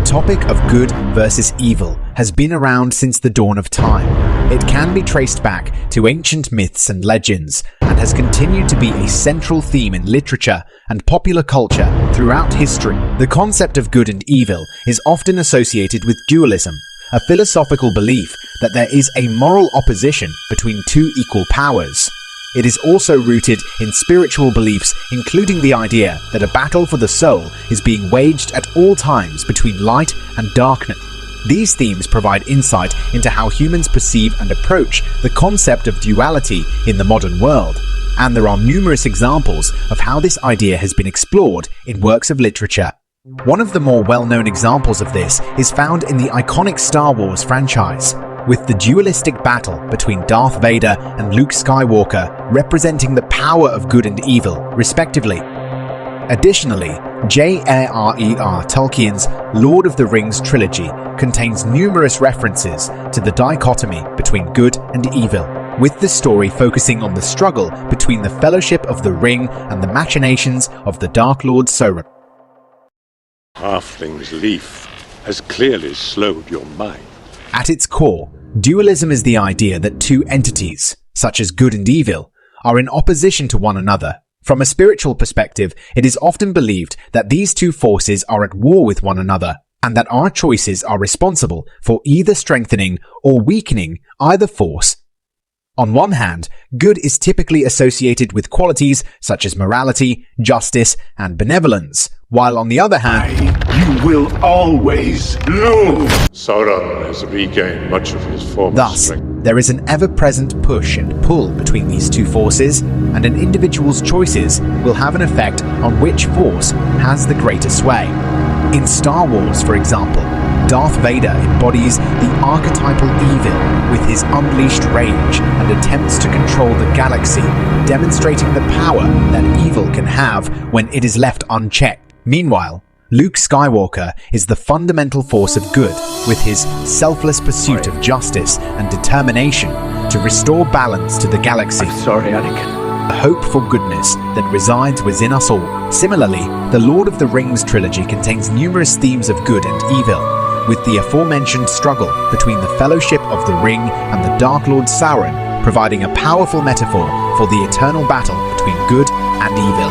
topic of good versus evil has been around since the dawn of time. It can be traced back to ancient myths and legends, and has continued to be a central theme in literature and popular culture throughout history. The concept of good and evil is often associated with dualism, a philosophical belief that there is a moral opposition between two equal powers. It is also rooted in spiritual beliefs, including the idea that a battle for the soul is being waged at all times between light and darkness. These themes provide insight into how humans perceive and approach the concept of duality in the modern world, and there are numerous examples of how this idea has been explored in works of literature. One of the more well-known examples of this is found in the iconic Star Wars franchise, with the dualistic battle between Darth Vader and Luke Skywalker representing the power of good and evil, respectively. Additionally, J.R.R. Tolkien's Lord of the Rings trilogy contains numerous references to the dichotomy between good and evil, with the story focusing on the struggle between the Fellowship of the Ring and the machinations of the Dark Lord Sauron. Halfling's leaf has clearly slowed your mind. At its core, dualism is the idea that two entities, such as good and evil, are in opposition to one another. From a spiritual perspective, it is often believed that these two forces are at war with one another, and that our choices are responsible for either strengthening or weakening either force. On one hand, good is typically associated with qualities such as morality, justice, and benevolence, while on the other hand, you will always lose. Sauron has regained much of his former thus, strength. there is an ever-present push and pull between these two forces, and an individual's choices will have an effect on which force has the greater sway. In Star Wars, for example, Darth Vader embodies the archetypal evil with his unleashed rage and attempts to control the galaxy, demonstrating the power that evil can have when it is left unchecked. Meanwhile, Luke Skywalker is the fundamental force of good, with his selfless pursuit of justice and determination to restore balance to the galaxy. I'm sorry, Anakin. The hope for goodness that resides within us all. Similarly, the Lord of the Rings trilogy contains numerous themes of good and evil, with the aforementioned struggle between the Fellowship of the Ring and the Dark Lord Sauron providing a powerful metaphor for the eternal battle between good and evil.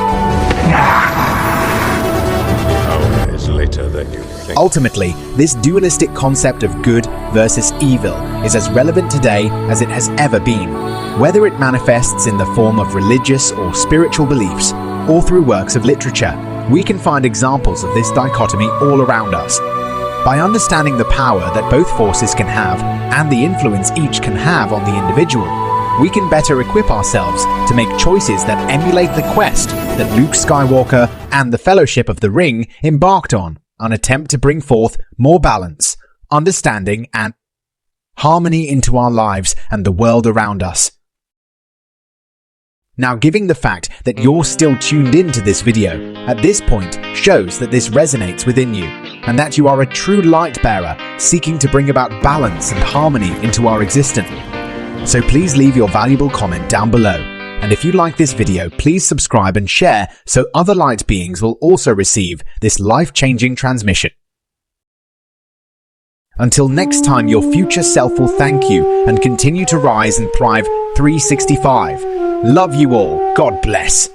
Power is later than you think. Ultimately, this dualistic concept of good versus evil is as relevant today as it has ever been, whether it manifests in the form of religious or spiritual beliefs, or through works of literature. We can find examples of this dichotomy all around us. By understanding the power that both forces can have and the influence each can have on the individual, we can better equip ourselves to make choices that emulate the quest that Luke Skywalker and the Fellowship of the Ring embarked on, an attempt to bring forth more balance, understanding, and harmony into our lives and the world around us. Now, given the fact that you're still tuned into this video at this point shows that this resonates within you, and that you are a true light bearer seeking to bring about balance and harmony into our existence. So please leave your valuable comment down below, and if you like this video, please subscribe and share so other light beings will also receive this life-changing transmission. Until next time, your future self will thank you and continue to rise and thrive 365. Love you all. God bless.